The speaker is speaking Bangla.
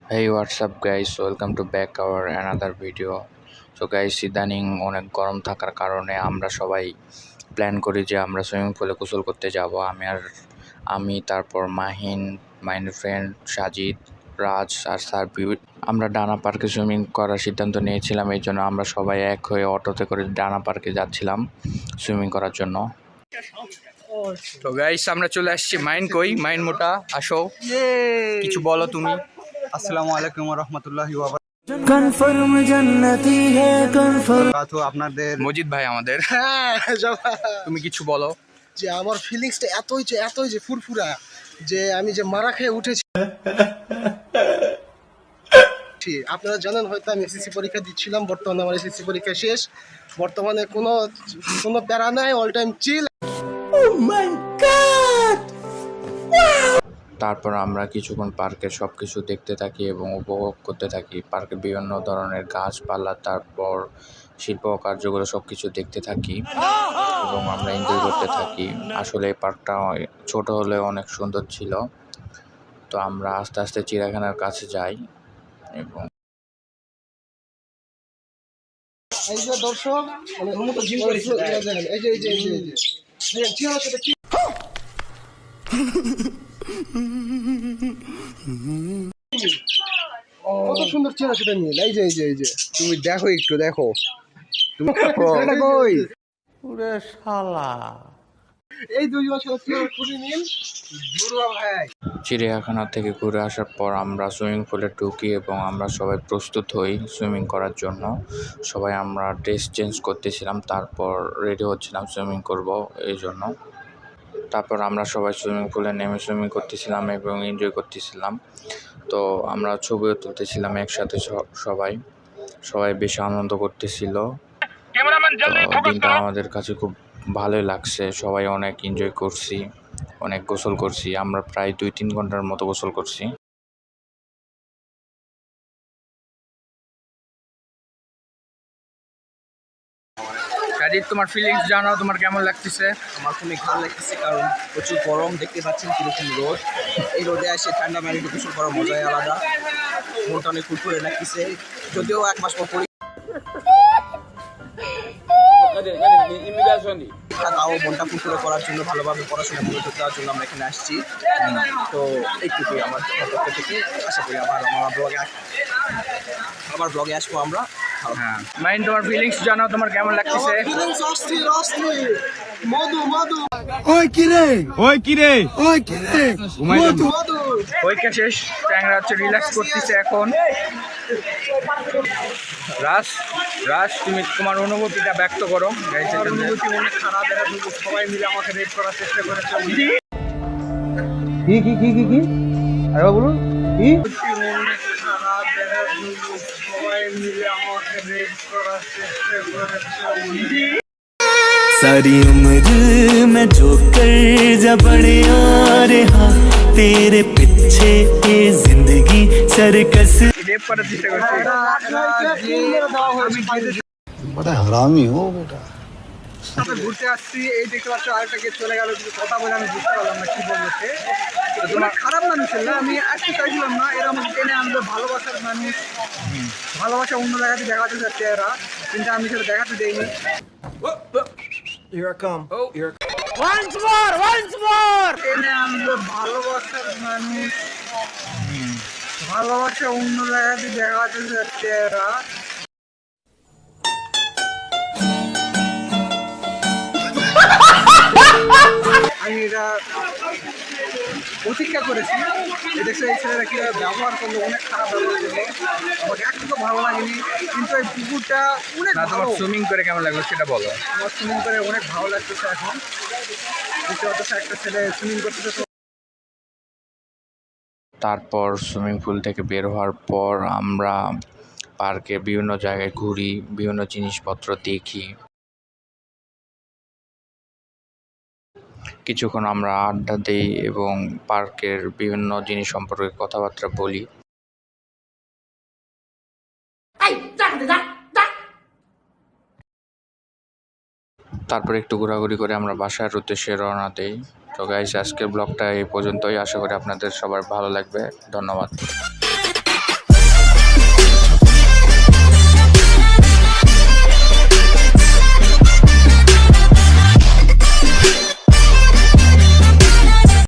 Hey, what's up guys? Welcome to back our another video. So guys, ইদানিং অনেক গরম থাকার কারণে আমরা সবাই প্ল্যান করি যে আমরা সুইমিং পুলে গোসল করতে যাব। আমি তারপর মাহিনের ফ্রেন্ড সাজিদ, রাজ আর সার্বিউট আমরা ডানা পার্কে সুইমিং করার সিদ্ধান্ত নিয়েছিলাম। এই জন্য আমরা সবাই এক হয়ে অটোতে করে ডানা পার্কে যাচ্ছিলাম সুইমিং করার জন্য। তো গাইস, আমরা চলে আসছি। কই মাইন মোটা, আসো কিছু বলো তুমি। আসসালামু আলাইকুম ওয়া রাহমাতুল্লাহি ওয়া কনফার্ম জান্নাতি হে কনফার্ম বারাকাতুহু। আপনাদের মজিদ ভাই আমাদের, তুমি কিছু বলো। যে আমার ফিলিংসটা এতই যে ফুরফুরা, যে আমি যে মারা খেয়ে উঠেছি। আপনারা জানেন হয়তো আমি এসএসসি পরীক্ষা দিচ্ছিলাম, বর্তমানে আমার এসএসসি পরীক্ষা শেষ। বর্তমানে কোনো প্যারা নাই, অল টাইম চিল। তারপর আমরা কিছুক্ষণ পার্কের সব কিছু দেখতে থাকি এবং উপভোগ করতে থাকি। পার্কে বিভিন্ন ধরনের গাছপালা, তারপর শিল্প কার্যগুলো সব কিছু দেখতে থাকি এবং আমরা এনজয় করতে থাকি। আসলে এই পার্কটা ছোট হলেও অনেক সুন্দর ছিল। তো আমরা আস্তে আস্তে চিড়িয়াখানার কাছে যাই এবং এই যে দর্শক, কত সুন্দর চেহারা সেটা নিয়ে। এই যে তুমি দেখো, একটু দেখো তুমি এই দুইজন সাথে চেহারা খুবই মিল। দুর্বা ভাই, চিড়িয়াখানা থেকে ঘুরে আসার পর আমরা সুইমিং পুলে ঢুকি এবং আমরা সবাই প্রস্তুত হই সুইমিং করার জন্য। সবাই আমরা ড্রেস চেঞ্জ করতেছিলাম, তারপর রেডি হচ্ছিলাম সুইমিং করব এই জন্য। তারপর আমরা সবাই সুইমিং পুলে নেমে সুইমিং করতেছিলাম এবং এনজয় করতেছিলাম। তো আমরা ছবিও তুলতেছিলাম একসাথে, সবাই বেশি আনন্দ করতেছিল। তো দিনটা আমাদের কাছে খুব ভালোই লাগছে। সবাই অনেক এনজয় করছি, অনেক গোসল করছি। আমরা প্রায় 2-3 ঘন্টার মতো গোসল করছি। সাজিদ, তোমার ফিলিংস জানাও, তোমার কেমন লাগতেছে? আমার খুবই ভালো লাগতেছে, কারণ প্রচুর গরম, দেখতে পাচ্ছেন কিরকম রোদ। এই রোদে এসে ঠান্ডা পানিতে গোসল করার মজাই আলাদা। মনটা অনেক ফুরফুরে লাগতেছে, যদিও 1 মাস পর তাও মনটা ফুরফুরে করার জন্য, ভালোভাবে পড়াশোনা মনোযোগ দেওয়ার জন্য আমরা এখানে আসছি। তো এইটুকুই আমার পক্ষ থেকে। আশা করি আবার ব্লগে আসবো আমরা। হ্যাঁ, মাইন, তোমার ফিলিংস জানাও, তোমার কেমন লাগতেছে? ফিলিংস অস্থির। মধু ওই কিরে মধু পরীক্ষা শেষ, ট্যাংরা হচ্ছে রিল্যাক্স করতেছে এখন। রাজ, তুমি তোমার অনুভূতিটা ব্যক্ত করো। অনুভূতি অনেক খারাপ। এরা সবাই মিলে আমাকে রেড করার চেষ্টা করেছে। কি আরে বলুন কি সবাই মিলে আমাকে রেড করার চেষ্টা করেছে। सारी उम्र मैं जो कर जा बड़े आ रहा तेरे पीछे ये जिंदगी सर्कस রেপ করার চেষ্টা করছি। बड़ा हरामी हो बेटा। ঘুরতে আসছি, এই দেখতে পাচ্ছ আরেকটা কে চলে গেল, কিছু কথা বলে আমি বুঝতে পারলাম না কি বলছে। তোমার খারাপ মানুষের না, আমি আসতে চাইছিলাম না। এরা আমাকে টেনে আনলো, ভালোবাসার মানুষ, ভালোবাসা অন্য জায়গাতে দেখাতে যাচ্ছে এরা, কিন্তু আমি সেটা দেখাতে দেইনি। টেনে আনলো ভালোবাসার মানুষ, ভালোবাসা অন্য জায়গাতে দেখাতে যাচ্ছে এরা। আমি এটা প্রতীক্ষা করেছি, দেখছে এই ছেলেরা কীভাবে ব্যবহার করলো, অনেক খারাপ ব্যবহার করলো, আমাকে একটু তো ভালো লাগেনি। কিন্তু এই পুকুরটা অনেক ভালো। সুইমিং করে কেমন লাগলো সেটা বলো। আমার সুইমিং করে অনেক ভালো লাগতেছে এখন। দেখতে পাচ্ছ একটা ছেলে সুইমিং করতেছে। তারপর সুইমিং পুল থেকে বের হওয়ার পর আমরা পার্কে বিভিন্ন জায়গায় ঘুরি, বিভিন্ন জিনিসপত্র দেখি। কিছুক্ষণ আমরা আড্ডা দিই এবং পার্কের বিভিন্ন জিনিস সম্পর্কে কথাবার্তা বলি। তারপর একটু ঘোরাঘুরি করে আমরা বাসার উদ্দেশ্যে রওনা দেই। তো গাইস, আজকের ব্লগটা এই পর্যন্তই। আশা করি আপনাদের সবার ভালো লাগবে। ধন্যবাদ।